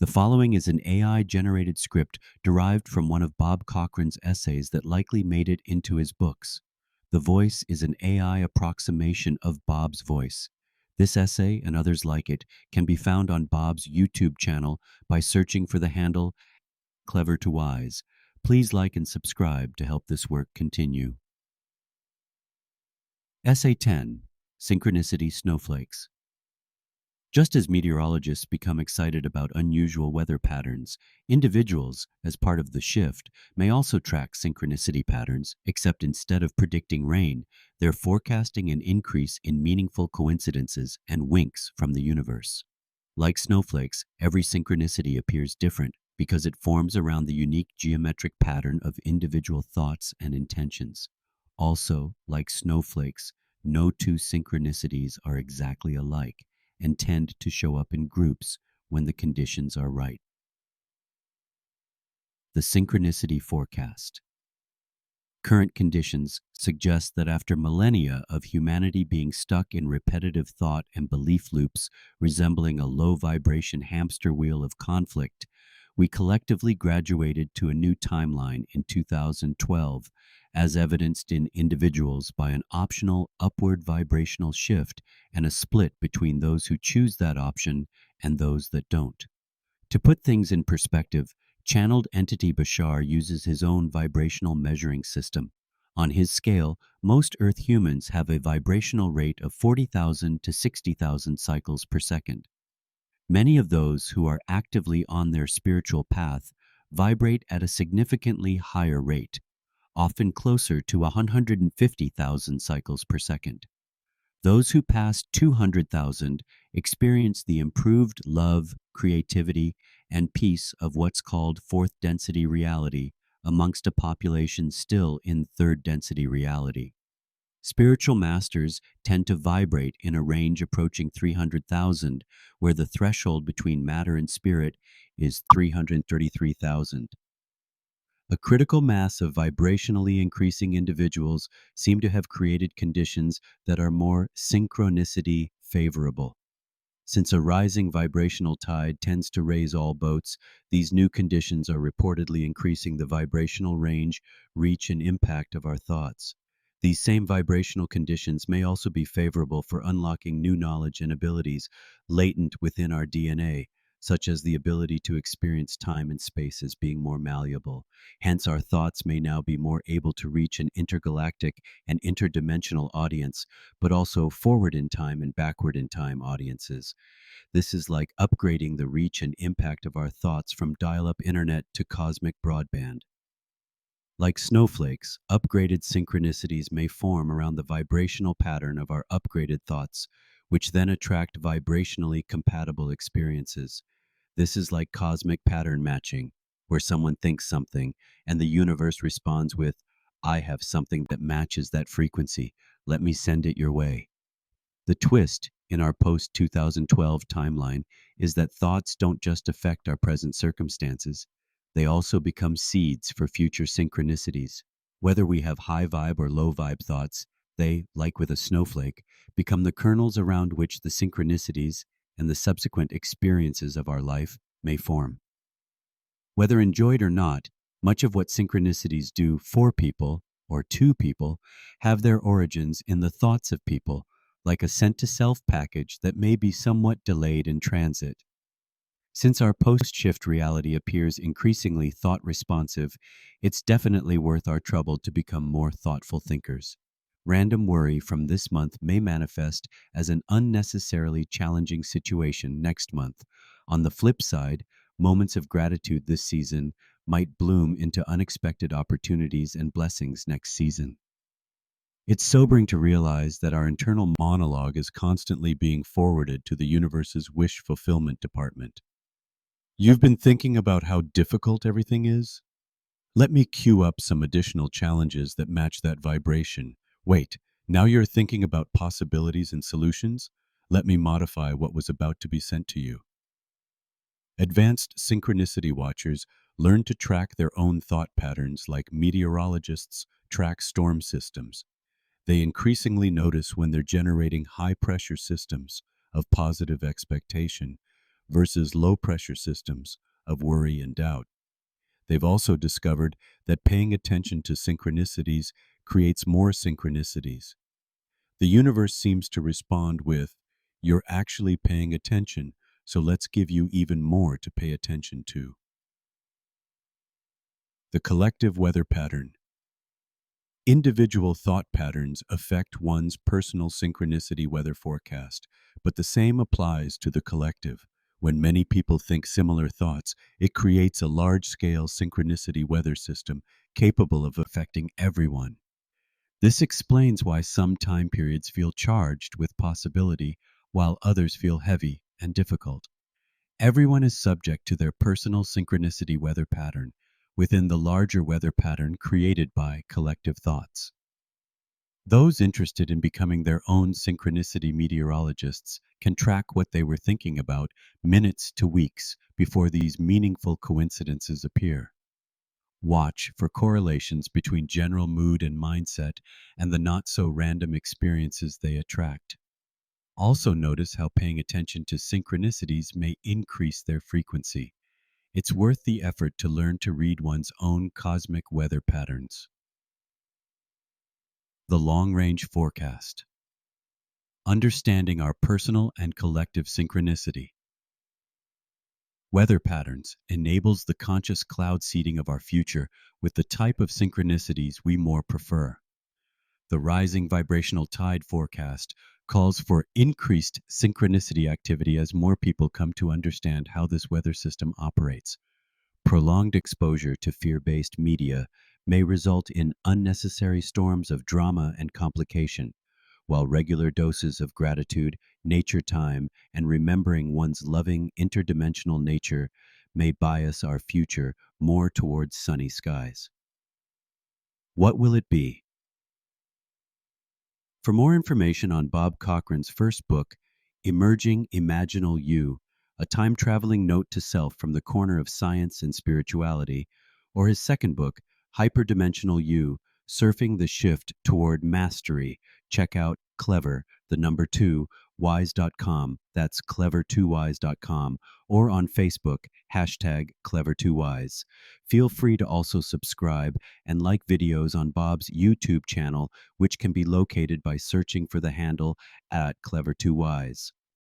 The following is an AI-generated script derived from one of Bob Cochran's essays that likely made it into his books. The voice is an AI approximation of Bob's voice. This essay and others like it can be found on Bob's YouTube channel by searching for the handle Clever to Wise. Please like and subscribe to help this work continue. Essay 10. Synchronicity Snowflakes. Just as meteorologists become excited about unusual weather patterns, individuals, as part of the shift, may also track synchronicity patterns, except instead of predicting rain, they're forecasting an increase in meaningful coincidences and winks from the universe. Like snowflakes, every synchronicity appears different because it forms around the unique geometric pattern of individual thoughts and intentions. Also, like snowflakes, no two synchronicities are exactly alike and tend to show up in groups when the conditions are right. The Synchronicity Forecast. Current conditions suggest that after millennia of humanity being stuck in repetitive thought and belief loops resembling a low-vibration hamster wheel of conflict, we collectively graduated to a new timeline in 2012, as evidenced in individuals by an optional upward vibrational shift and a split between those who choose that option and those that don't. To put things in perspective, channeled entity Bashar uses his own vibrational measuring system. On his scale, most Earth humans have a vibrational rate of 40,000 to 60,000 cycles per second. Many of those who are actively on their spiritual path vibrate at a significantly higher rate, often closer to 150,000 cycles per second. Those who pass 200,000 experience the improved love, creativity, and peace of what's called fourth density reality amongst a population still in third density reality. Spiritual masters tend to vibrate in a range approaching 300,000, where the threshold between matter and spirit is 333,000. A critical mass of vibrationally increasing individuals seem to have created conditions that are more synchronicity favorable. Since a rising vibrational tide tends to raise all boats, these new conditions are reportedly increasing the vibrational range, reach, and impact of our thoughts. These same vibrational conditions may also be favorable for unlocking new knowledge and abilities latent within our DNA, such as the ability to experience time and space as being more malleable. Hence, our thoughts may now be more able to reach an intergalactic and interdimensional audience, but also forward in time and backward in time audiences. This is like upgrading the reach and impact of our thoughts from dial-up internet to cosmic broadband. Like snowflakes, upgraded synchronicities may form around the vibrational pattern of our upgraded thoughts, which then attract vibrationally compatible experiences. This is like cosmic pattern matching, where someone thinks something and the universe responds with, "I have something that matches that frequency. Let me send it your way." The twist in our post-2012 timeline is that thoughts don't just affect our present circumstances. They also become seeds for future synchronicities. Whether we have high vibe or low vibe thoughts, they, like with a snowflake, become the kernels around which the synchronicities and the subsequent experiences of our life may form. Whether enjoyed or not, much of what synchronicities do for people or to people have their origins in the thoughts of people, like a sent-to-self package that may be somewhat delayed in transit. Since our post-shift reality appears increasingly thought-responsive, it's definitely worth our trouble to become more thoughtful thinkers. Random worry from this month may manifest as an unnecessarily challenging situation next month. On the flip side, moments of gratitude this season might bloom into unexpected opportunities and blessings next season. It's sobering to realize that our internal monologue is constantly being forwarded to the universe's wish fulfillment department. You've been thinking about how difficult everything is? Let me cue up some additional challenges that match that vibration. Wait, now you're thinking about possibilities and solutions? Let me modify what was about to be sent to you. Advanced synchronicity watchers learn to track their own thought patterns like meteorologists track storm systems. They increasingly notice when they're generating high-pressure systems of positive expectation versus low-pressure systems of worry and doubt. They've also discovered that paying attention to synchronicities creates more synchronicities. The universe seems to respond with, "You're actually paying attention, so let's give you even more to pay attention to." The collective weather pattern. Individual thought patterns affect one's personal synchronicity weather forecast, but the same applies to the collective. When many people think similar thoughts, it creates a large-scale synchronicity weather system capable of affecting everyone. This explains why some time periods feel charged with possibility, while others feel heavy and difficult. Everyone is subject to their personal synchronicity weather pattern within the larger weather pattern created by collective thoughts. Those interested in becoming their own synchronicity meteorologists can track what they were thinking about minutes to weeks before these meaningful coincidences appear. Watch for correlations between general mood and mindset and the not so random experiences they attract. Also, notice how paying attention to synchronicities may increase their frequency. It's worth the effort to learn to read one's own cosmic weather patterns. The long range forecast. Understanding our personal and collective synchronicity. Weather patterns enables the conscious cloud seeding of our future with the type of synchronicities we more prefer. The rising vibrational tide forecast calls for increased synchronicity activity as more people come to understand how this weather system operates. Prolonged exposure to fear-based media may result in unnecessary storms of drama and complication, while regular doses of gratitude, nature time, and remembering one's loving interdimensional nature may bias our future more towards sunny skies. What will it be? For more information on Bob Cochran's first book, Emerging Imaginal You, a time-traveling note to self from the corner of science and spirituality, or his second book, Hyperdimensional You, Surfing the Shift Toward Mastery, check out Clever, the number 2, wise.com, that's clever2wise.com, or on Facebook, hashtag Clever2wise. Feel free to also subscribe and like videos on Bob's YouTube channel, which can be located by searching for the handle at Clever2wise.